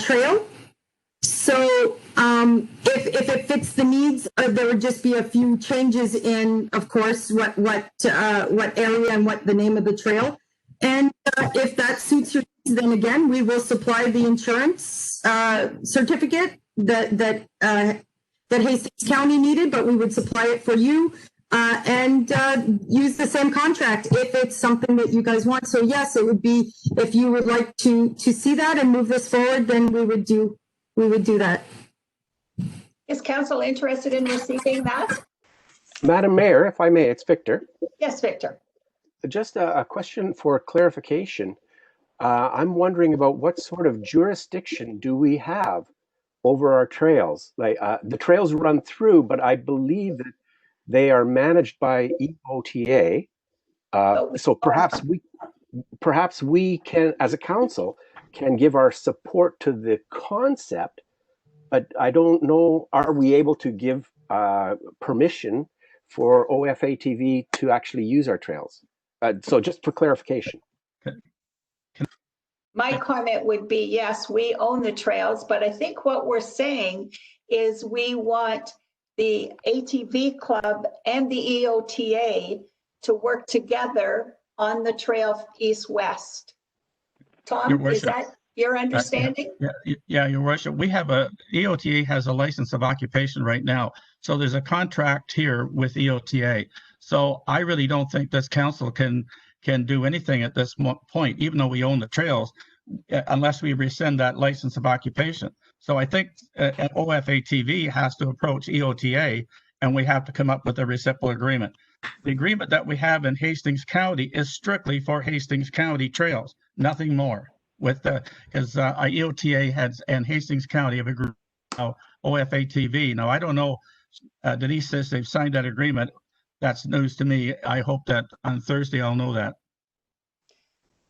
Trail. So if it fits the needs, there would just be a few changes in, of course, what area and what the name of the trail. And if that suits your needs, then again, we will supply the insurance certificate that Hastings County needed, but we would supply it for you. And use the same contract if it's something that you guys want. So yes, it would be, if you would like to see that and move this forward, then we would do that. Is council interested in receiving that? Madam Mayor, if I may, it's Victor. Yes, Victor. Just a question for clarification. I'm wondering about what sort of jurisdiction do we have over our trails? Like the trails run through, but I believe that they are managed by EOTA. So perhaps we can, as a council, can give our support to the concept, but I don't know, are we able to give permission for OFATV to actually use our trails? So just for clarification. My comment would be, yes, we own the trails, but I think what we're saying is we want the ATV club and the EOTA to work together on the trail east-west. Tom, is that your understanding? Yeah, Your Worship. We have EOTA has a license of occupation right now. So there's a contract here with EOTA. So I really don't think this council can do anything at this point, even though we own the trails, unless we rescind that license of occupation. So I think OFATV has to approach EOTA, and we have to come up with a reciprocal agreement. The agreement that we have in Hastings County is strictly for Hastings County trails, nothing more. With because EOTA and Hastings County have agreed now OFATV. Now I don't know. Denise says they've signed that agreement. That's news to me. I hope that on Thursday I'll know that.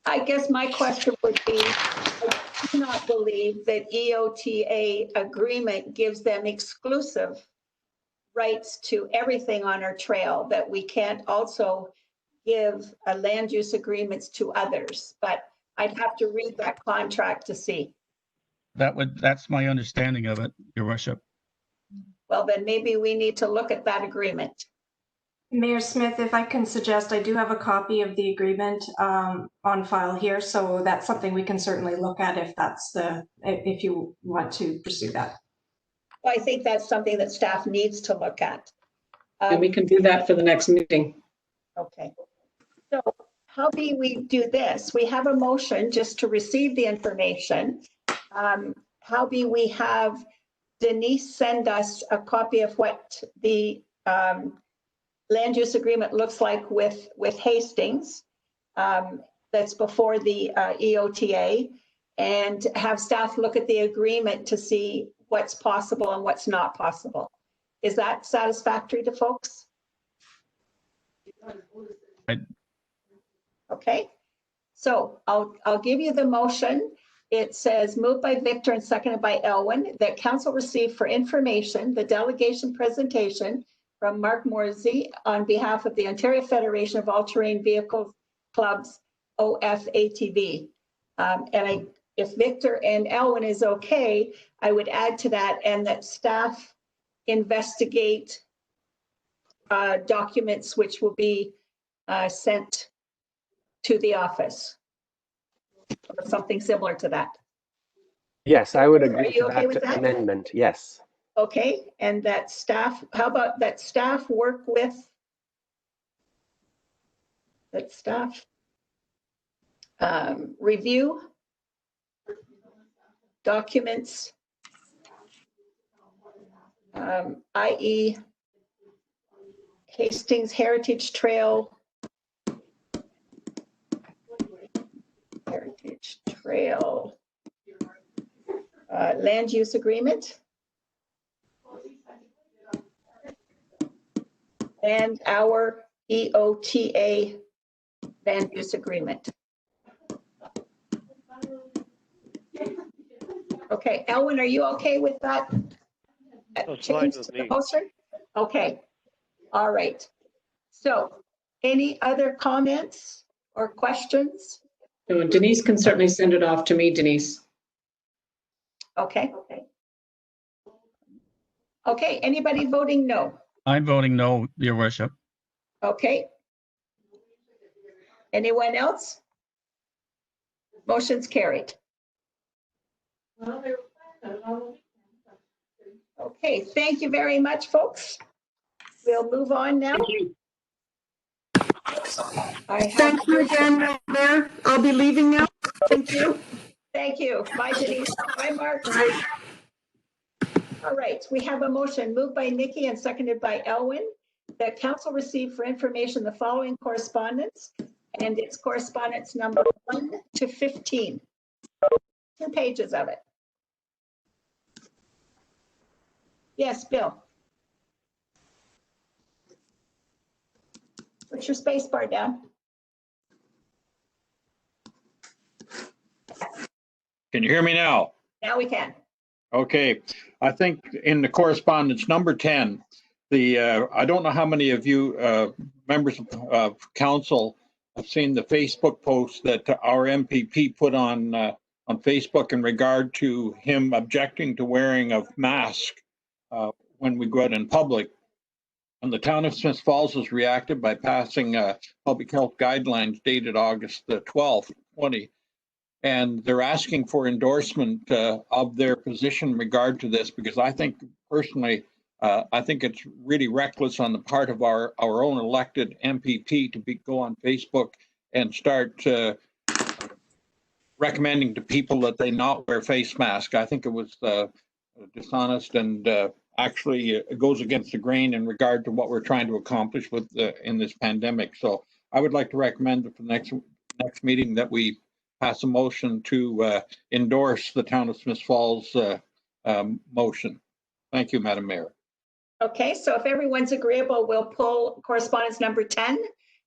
I guess my question would be, I do not believe that EOTA agreement gives them exclusive rights to everything on our trail, that we can't also give land use agreements to others, but I'd have to read that contract to see. That's my understanding of it, Your Worship. Well, then maybe we need to look at that agreement. Mayor Smith, if I can suggest, I do have a copy of the agreement on file here, so that's something we can certainly look at if you want to pursue that. Well, I think that's something that staff needs to look at. And we can do that for the next meeting. Okay. So how do we do this? We have a motion just to receive the information. How do we have Denise send us a copy of what the land use agreement looks like with Hastings, that's before the EOTA, and have staff look at the agreement to see what's possible and what's not possible. Is that satisfactory to folks? Okay, so I'll give you the motion. It says, moved by Victor and seconded by Elwin, that council receive for information the delegation presentation from Mark Morsey on behalf of the Ontario Federation of All-Terrain Vehicle Clubs, OFATV. If Victor and Elwin is okay, I would add to that, and that staff investigate documents which will be sent to the office, or something similar to that. Yes, I would Are agree you to okay with that that? amendment. Yes. Okay, and that staff, how about that staff work with, that staff review documents, i.e. Hastings Heritage Trail, land use agreement, and our EOTA land use agreement. Okay, Elwin, are you okay with that? That's fine Change with to the me. motion? Okay, all right. So any other comments or questions? No, Denise can certainly send it off to me, Denise. Okay. Okay, anybody voting no? I'm voting no, Your Worship. Okay. Anyone else? Motion's carried. Okay, thank you very much, folks. We'll move on now. Thank you again, Mayor. I'll be leaving now. Thank you. Thank you. Bye, Denise. Bye, Mark. Bye. All right, we have a motion moved by Nikki and seconded by Elwin that council receive for information the following correspondence, and it's correspondence number 1 to 15. 2 pages of it. Yes, Bill. Put your space bar down. Can you hear me now? Now we can. Okay, I think in the correspondence number 10, I don't know how many of you members of council have seen the Facebook post that our MPP put on Facebook in regard to him objecting to wearing of mask when we go out in public. And the town of Smith Falls has reacted by passing public health guidelines dated August the 12th, 20. And they're asking for endorsement of their position in regard to this, because I think personally, I think it's really reckless on the part of our own elected MPP to go on Facebook and start recommending to people that they not wear face masks. I think it was dishonest, and actually it goes against the grain in regard to what we're trying to accomplish with in this pandemic. So I would like to recommend for the next meeting that we pass a motion to endorse the town of Smith Falls motion. Thank you, Madam Mayor. Okay, so if everyone's agreeable, we'll pull correspondence number 10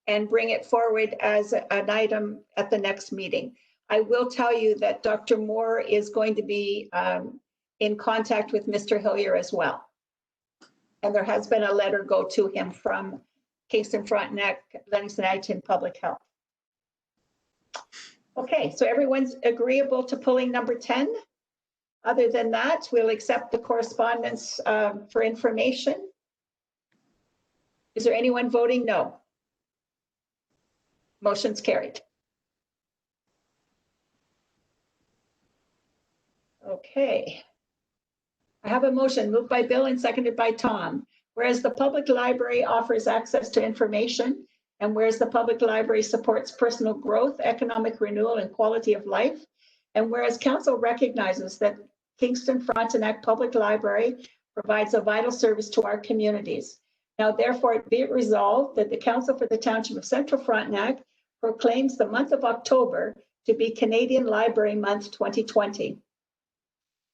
and bring it forward as an item at the next meeting. I will tell you that Dr. Moore is going to be in contact with Mr. Hillier as well. And there has been a letter go to him from Kingston Frontenac, Lennox and Addington Public Health. Okay, so everyone's agreeable to pulling number 10. Other than that, we'll accept the correspondence for information. Is there anyone voting no? Motion's carried. Okay. I have a motion moved by Bill and seconded by Tom. Whereas the public library offers access to information, and whereas the public library supports personal growth, economic renewal, and quality of life, and whereas council recognizes that Kingston Frontenac Public Library provides a vital service to our communities. Now, therefore, be it resolved that the Council for the Township of Central Frontenac proclaims the month of October to be Canadian Library Month 2020,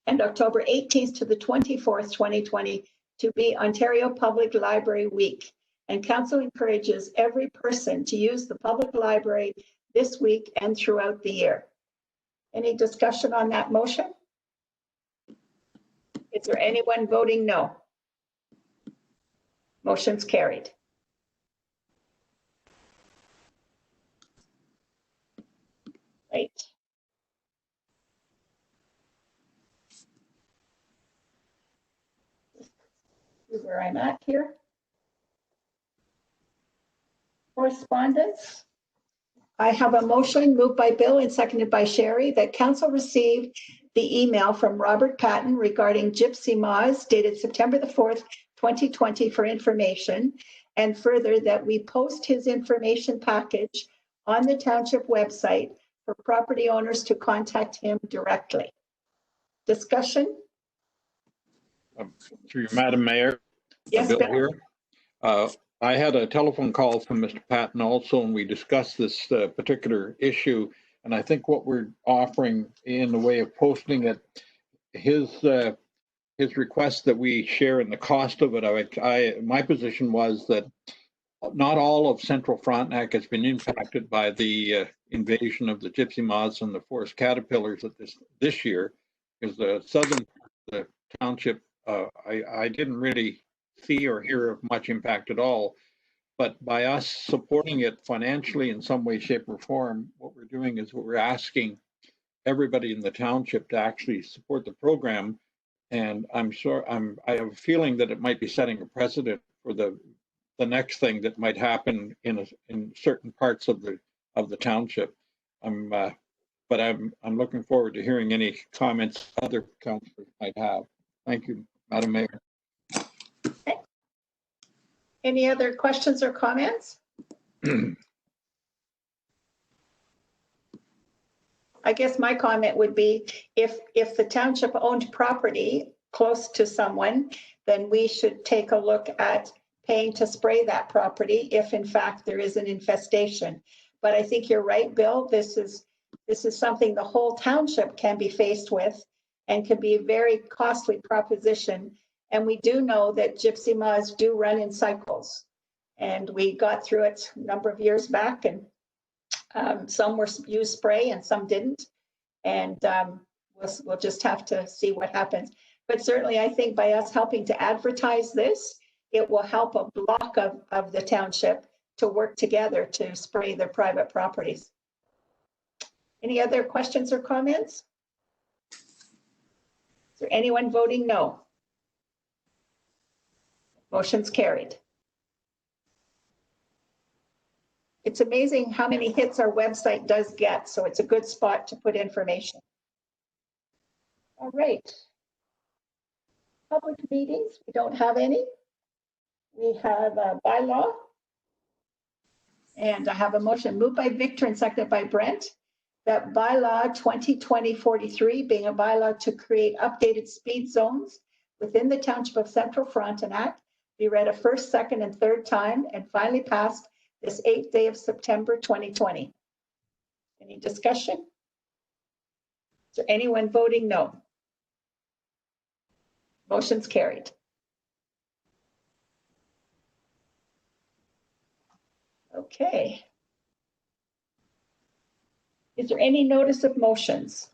and October 18th to the 24th, 2020, to be Ontario Public Library Week. And council encourages every person to use the public library this week and throughout the year. Any discussion on that motion? Is there anyone voting no? Motion's carried. Right. Where I'm at here. correspondence. I have a motion moved by Bill and seconded by Sherry that council received the email from Robert Patton regarding Gypsy Moths dated September the 4th, 2020 for information, and further that we post his information package on the township website for property owners to contact him directly. Discussion? Through Madam Mayor, Yes, Bill Bill. here. I had a telephone call from Mr. Patton also, and we discussed this particular issue. And I think what we're offering in the way of posting it, his request that we share in the cost of it, my position was that not all of Central Frontenac has been impacted by the invasion of the gypsy moths and the forest caterpillars at this year, because the southern the township, I didn't really see or hear of much impact at all. But by us supporting it financially in some way, shape, or form, what we're doing is we're asking everybody in the township to actually support the program. And I have a feeling that it might be setting a precedent for the next thing that might happen in certain parts of the township. But I'm looking forward to hearing any comments other councillors might have. Thank you, Madam Mayor. Okay. Any other questions or comments? I guess my comment would be if the township owned property close to someone, then we should take a look at paying to spray that property if in fact there is an infestation. But I think you're right, Bill. This is something the whole township can be faced with and can be a very costly proposition. And we do know that gypsy moths do run in cycles. And we got through it a number of years back, and some were used spray and some didn't. And we'll just have to see what happens. But certainly I think by us helping to advertise this, it will help a block of the township to work together to spray their private properties. Any other questions or comments? Is there anyone voting no? Motion's carried. It's amazing how many hits our website does get, so it's a good spot to put information. All right. Public meetings, we don't have any. We have a bylaw. And I have a motion moved by Victor and seconded by Brent that bylaw 2020-43 being a bylaw to create updated speed zones within the township of Central Frontenac be read a first, second, and third time and finally passed this 8th day of September 2020. Any discussion? Is there anyone voting no? Motion's carried. Okay. Is there any notice of motions?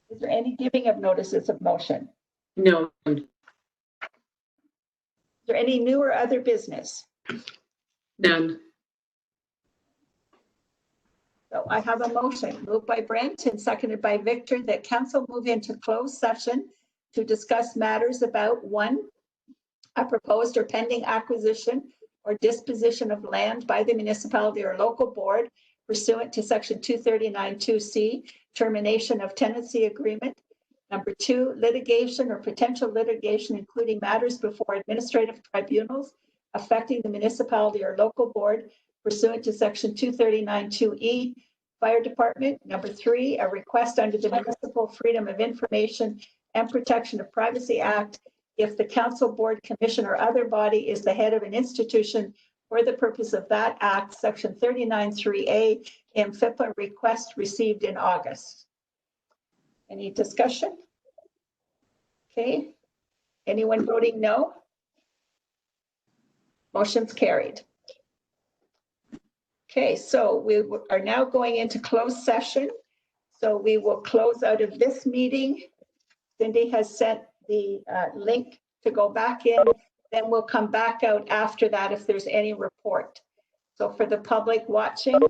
Is there any giving of notices of motion? No. Is there any new or other business? None. So I have a motion moved by Brent and seconded by Victor that council move into closed session to discuss matters about 1, a proposed or pending acquisition or disposition of land by the municipality or local board pursuant to section 239(2)C, termination of tenancy agreement. Number 2, litigation or potential litigation, including matters before administrative tribunals affecting the municipality or local board pursuant to section 239(2)E, fire department. Number 3, a request under the Municipal Freedom of Information and Protection of Privacy Act if the council, board, commission, or other body is the head of an institution for the purpose of that act, section 39(3)A, MFIPA request received in August. Any discussion? Okay. Anyone voting no? Motion's carried. Okay, so we are now going into closed session. So we will close out of this meeting. Cindy has sent the link to go back in. Then we'll come back out after that if there's any report. So for the public watching,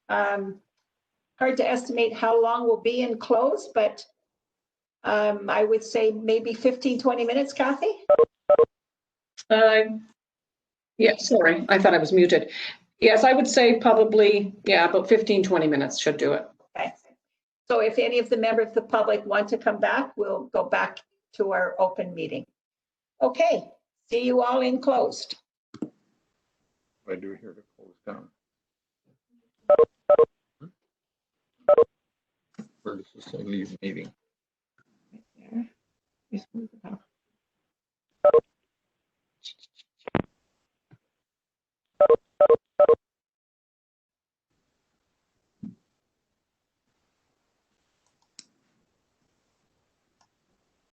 hard to estimate how long we'll be in close, but I would say maybe 15, 20 minutes, Kathy? Yeah, sorry, I thought I was muted. Yes, I would say probably, yeah, about 15, 20 minutes should do it. Okay. So if any of the members of the public want to come back, we'll go back to our open meeting. Okay, see you all in closed. I do here to close down. Or does this say leave meeting? Just move it up.